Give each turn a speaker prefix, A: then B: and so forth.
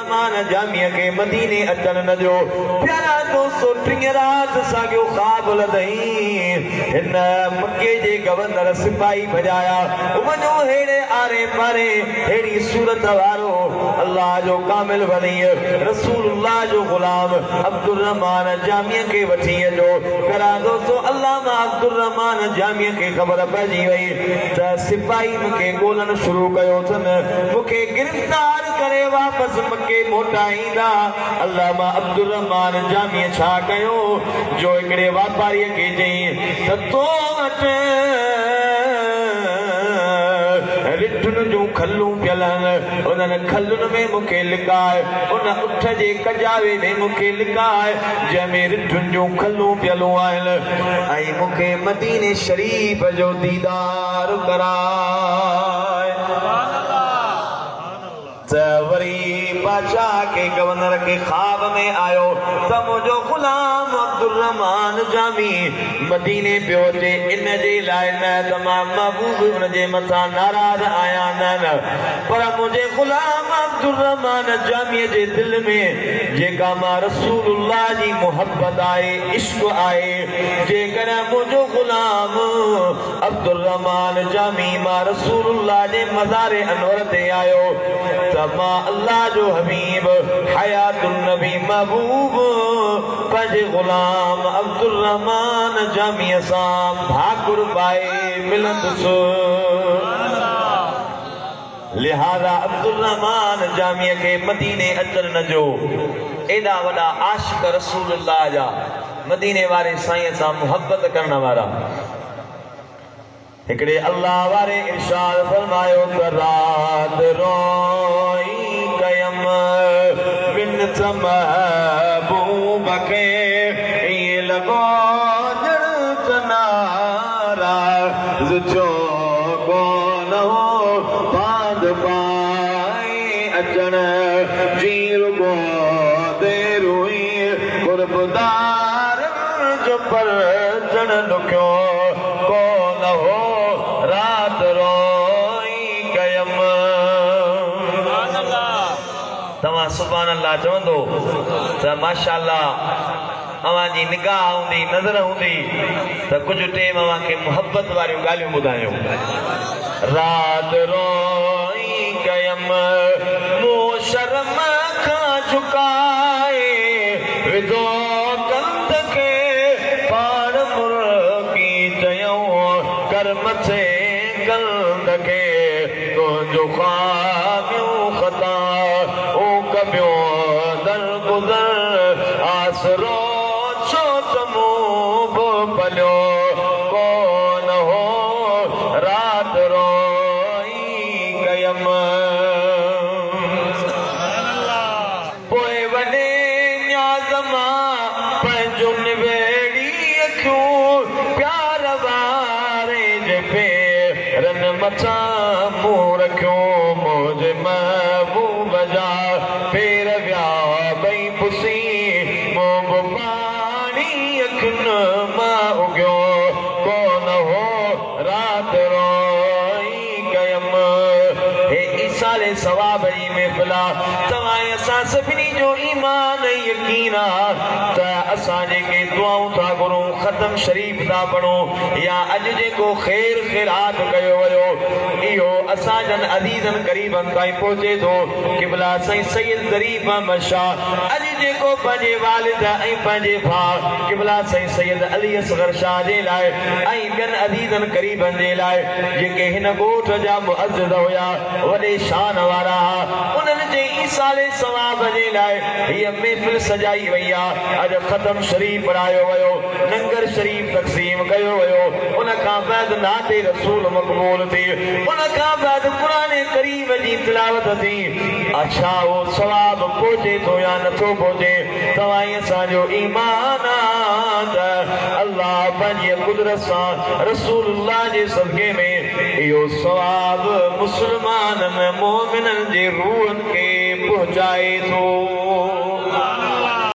A: Abdurrahman Jamia के मदीने अचन न जो प्यारा दोस्तों टिंग रात सागियो ख्वाब लदई हिन मक्के जे गवर्नर सिपाही भजाया वञो हेड़े आरे पारे हेड़ी सूरत वारो अल्लाह जो कामिल वली रसूलुल्लाह जो गुलाम अब्दुर्रहमान जामिया के वठी जो करा दोस्तों अल्लामा अब्दुर्रहमान जामिया के खबर पइजी वई त सिपाही मूंखे ॻोल्हण शुरू कयो अथनि मूंखे गिरफ़्तार करे वापसि मके मोटाईंदा अल्लामा अब्दुर्रहमान जामिया छा कयो जो हिकिड़े वापारीअ खे चई त तो वटि रिठुनि जूं खलूं पियल आहिनि उन्हनि खलुनि में मूंखे लिकाए उन उठ जे कजावे में मूंखे लिकाए जंहिंमें रिठुनि जूं खलूं पियलूं आहिनि ऐं मूंखे मदीने शरीफ़ जो दीदार कराए त वरी बादशाह के गवर्नर के ख्वाब में आयो त मुंहिंजो गुलाम अब्दुर्रहमान जामी मदीने पियो अचे इन जे लाइ न त मां महबूब उन जे मथां नाराज़ आहियां न पर मुंहिंजे गुलाम अब्दुर्रहमान जामीअ जे दिलि में जेका मां रसूलुल्लाह जी मुहबत आहे इश्क आहे जेकॾहिं मुंहिंजो गुलाम अब्दुर्रहमान जामी मां रसूलुल्लाह जे मज़ार अनवर ते आयो त मां अल्लाह जो हबीब हयातुन नबी महबूब पंहिंजे गुलाम अब्दुर्रहमान जामीअ सां भाकुर पाए मिलंदुसि लिहाज़ा अब्दुर्रहमान जामिया के मदीने अचन न जो एॾा वॾा आशिक रसूलुल्लाह जा मदीने वारे साईं सां मुहबत करण वारा हिकिड़े अल्लाह वारे इरशाद फरमायो त रात रोई कयम बिनत महबूब खे ईअं लॻो ॼण त नाराज़ जो कोन हो बांध पाए अचण जी रुगो देर हुई कुर्बदार जो पर ॼण ॾुखियो कोन हो रात रोई कयम तव्हां सुभान अल्लाह चवंदो त माशाअल्लाह अवां जी निगाह हूंदी नज़र हूंदी त कुझु टेम अवां खे मुहबत वारियूं ॻाल्हियूं ॿुधायूं रात रोई कयम मूं शर्म खां झुकाए विधो कंद खे पाण मुर्गी चयऊं कर मथे कंद खे तुंहिंजो ख़्वाबियूं ख़ता ओ कबियो दरगुज़र आसरो छो त मूं बि पलियो कोन हो रात रोई कयम पोइ वॾे न्याज़ मां पंहिंजो निवेड़ी अखियूं प्यार वारे जे पेरनि मथां मूं रखियो मुंहिंजे महबूब जा पेर विया ॿई पुसी मूं बि पाणी अखियुनि मां उगियो कोन हो रात रोई कयम हे ईसाले सवाब जी महफ़िल तव्हां असां सभिनी जो ईमान ऐं यकीन त असां जेके दुआऊं था घुरूं ख़तम शरीफ़ था पढ़ूं या अॼु जेको ख़ैर ख़ैरात कयो वियो इहो असांजनि अज़ीज़नि क़रीबनि ताईं पहुचे थो क़िबला साईं सैयद ज़रीफ़ अहमद शाह अॼु जेको पंहिंजे वालिद ऐं पंहिंजे भाउ क़िबला साईं सैयद अली असगर शाह जे लाइ ऐं ॿियनि अज़ीज़नि क़रीबनि जे लाइ जेके हिन ॻोठ जा मुअज़्ज़िज़ हुया वॾे शान वारा उन्हनि जे ईसाले सवाब जे लाइ हीअ महफ़िल सजाई वई आहे अॼु ख़तम शरीफ़ पढ़ायो वियो लंगर शरीफ़ तक़सीम कयो वियो उन खां बाद नाते रसूल मक़बूल थी उन खां बाद क़ुरान करीम जी तिलावत थी अच्छा उहो सवाब पहुचे थो या नथो पहुचे तव्हां असांजो ईमान आहे अल्लाह पंहिंजी कुदरत सां रसूलुल्लाह जे सदक़े में इहो सवाब मुस्लमाननि मोमिननि जे रूहनि खे पहुचाए थो